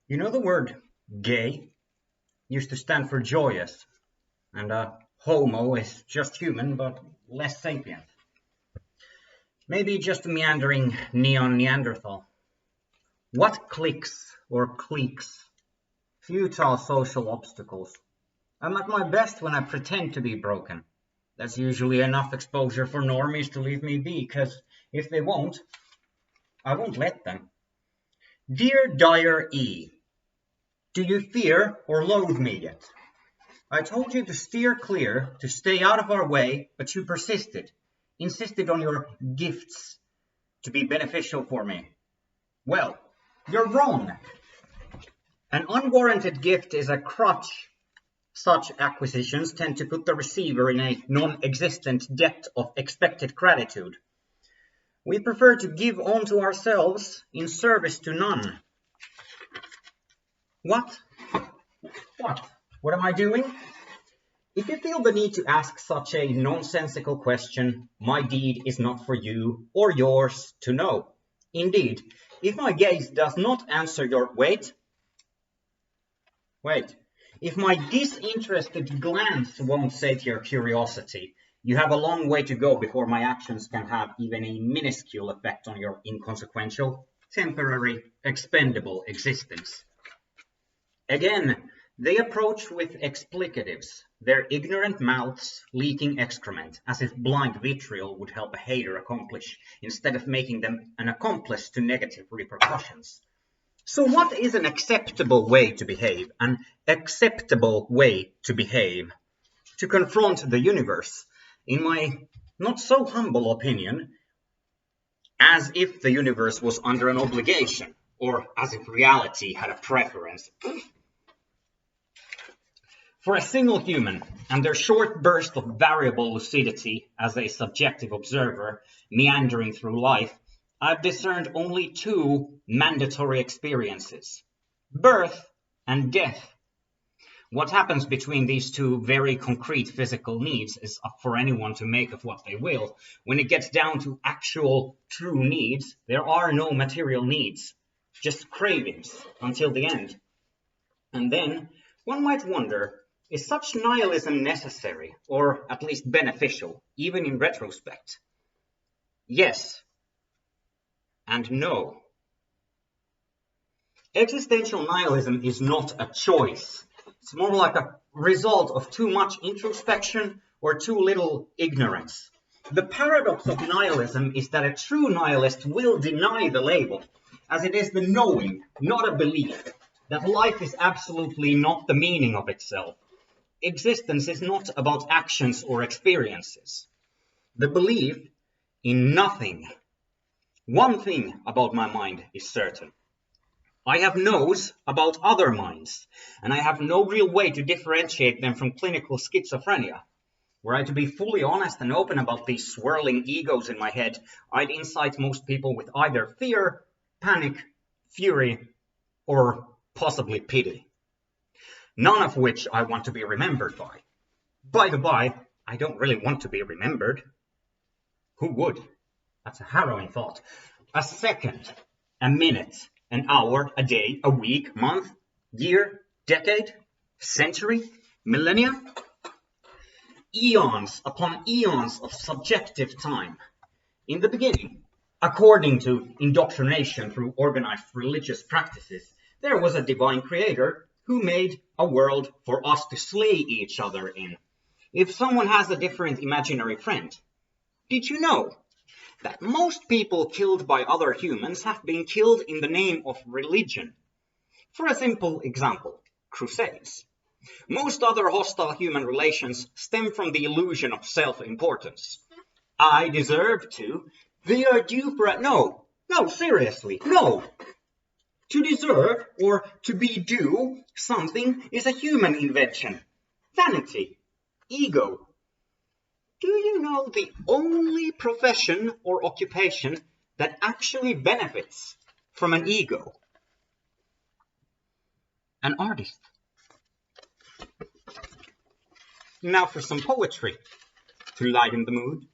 You know the word gay used to stand for joyous, and homo is just human but less sapient. Maybe just a meandering neon Neanderthal. What clicks or cliques? Futile social obstacles. I'm at my best when I pretend to be broken. That's usually enough exposure for normies to leave me be, because if they won't, I won't let them. Dear Dire E, do you fear or loathe me yet? I told you to steer clear, to stay out of our way, but you persisted. Insisted on your gifts to be beneficial for me. Well, you're wrong. An unwarranted gift is a crutch. Such acquisitions tend to put the receiver in a non-existent debt of expected gratitude. We prefer to give onto ourselves in service to none. What? What am I doing? If you feel the need to ask such a nonsensical question, my deed is not for you or yours to know. Indeed, if my gaze does not answer your wait, if my disinterested glance won't sate your curiosity, you have a long way to go before my actions can have even a minuscule effect on your inconsequential, temporary, expendable existence. Again, they approach with explicatives, their ignorant mouths leaking excrement, as if blind vitriol would help a hater accomplish, instead of making them an accomplice to negative repercussions. So what is an acceptable way to behave? An acceptable way to behave. To confront the universe, in my not so humble opinion, as if the universe was under an obligation, or as if reality had a preference. For a single human, and their short burst of variable lucidity as a subjective observer, meandering through life, I've discerned only two mandatory experiences: birth and death. What happens between these two very concrete physical needs is up for anyone to make of what they will. When it gets down to actual true needs, there are no material needs, just cravings until the end. And then one might wonder, is such nihilism necessary, or at least beneficial, even in retrospect? Yes and no. Existential nihilism is not a choice. It's more like a result of too much introspection or too little ignorance. The paradox of nihilism is that a true nihilist will deny the label, as it is the knowing, not a belief, that life is absolutely not the meaning of itself. Existence is not about actions or experiences. The belief in nothing. One thing about my mind is certain. I have no's about other minds, and I have no real way to differentiate them from clinical schizophrenia. Were I to be fully honest and open about these swirling egos in my head, I'd incite most people with either fear, panic, fury, or possibly pity. None of which I want to be remembered by. By the by, I don't really want to be remembered. Who would? That's a harrowing thought. A second, a minute, an hour, a day, a week, month, year, decade, century, millennia. Eons upon eons of subjective time. In the beginning, according to indoctrination through organized religious practices, there was a divine creator who made a world for us to slay each other in. If someone has a different imaginary friend, did you know that most people killed by other humans have been killed in the name of religion? For a simple example, crusades. Most other hostile human relations stem from the illusion of self-importance. I deserve to. They are due for a... No, seriously, no. To deserve or to be due something is a human invention. Vanity, ego. Do you know the only profession or occupation that actually benefits from an ego? An artist. Now for some poetry to lighten the mood.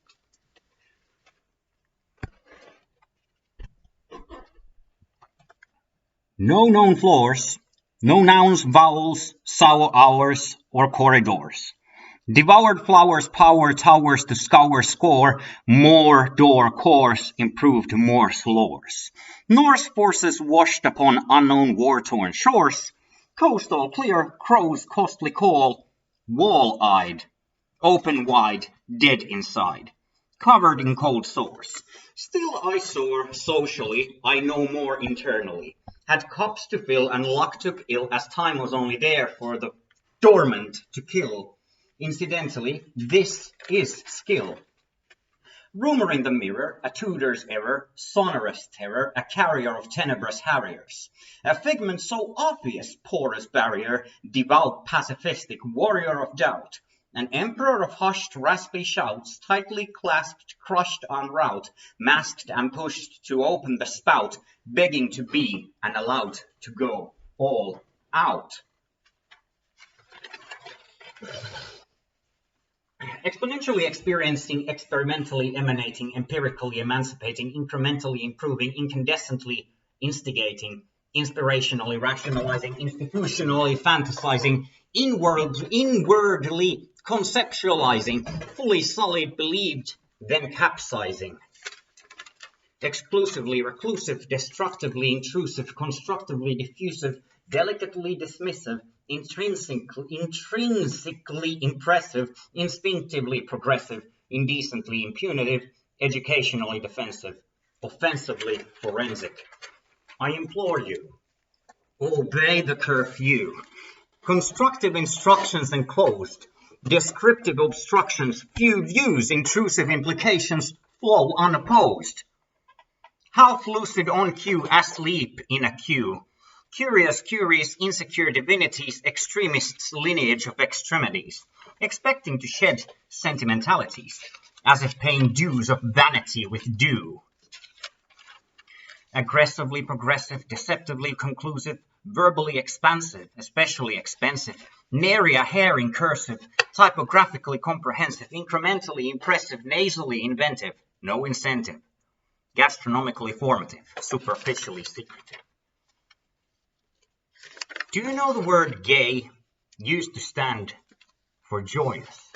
No known flaws No nouns, vowels, sour hours, or corridors. Devoured flowers, power, towers to scour, score, more door, course, improved Morse lores. Norse forces washed upon unknown war-torn shores, coastal clear, crows costly call, wall-eyed, open wide, dead inside, covered in cold sores. Still I soar socially, I know more internally. Had cups to fill and luck took ill as time was only there for the dormant to kill. Incidentally, this is skill. Rumor in the mirror, a Tudor's error, sonorous terror, a carrier of tenebrous harriers. A figment so obvious, porous barrier, devout, pacifistic, warrior of doubt. An emperor of hushed, raspy shouts, tightly clasped, crushed en route, masked and pushed to open the spout, begging to be and allowed to go all out. Exponentially experiencing, experimentally emanating, empirically emancipating, incrementally improving, incandescently instigating, inspirationally rationalizing, institutionally fantasizing, inwardly conceptualizing, fully solid believed, then capsizing. Exclusively reclusive, destructively intrusive, constructively diffusive, delicately dismissive, intrinsically impressive, instinctively progressive, indecently impunitive, educationally defensive, offensively forensic. I implore you, obey the curfew. Constructive instructions enclosed, descriptive obstructions, few views, intrusive implications flow unopposed. Half lucid on cue, asleep in a queue. Curious, insecure divinities, extremists' lineage of extremities, expecting to shed sentimentalities, as if paying dues of vanity with due. Aggressively progressive, deceptively conclusive, verbally expansive, especially expensive, nary a hair in cursive, typographically comprehensive, incrementally impressive, nasally inventive, no incentive. Gastronomically formative, superficially secretive. Do you know the word gay used to stand for joyous?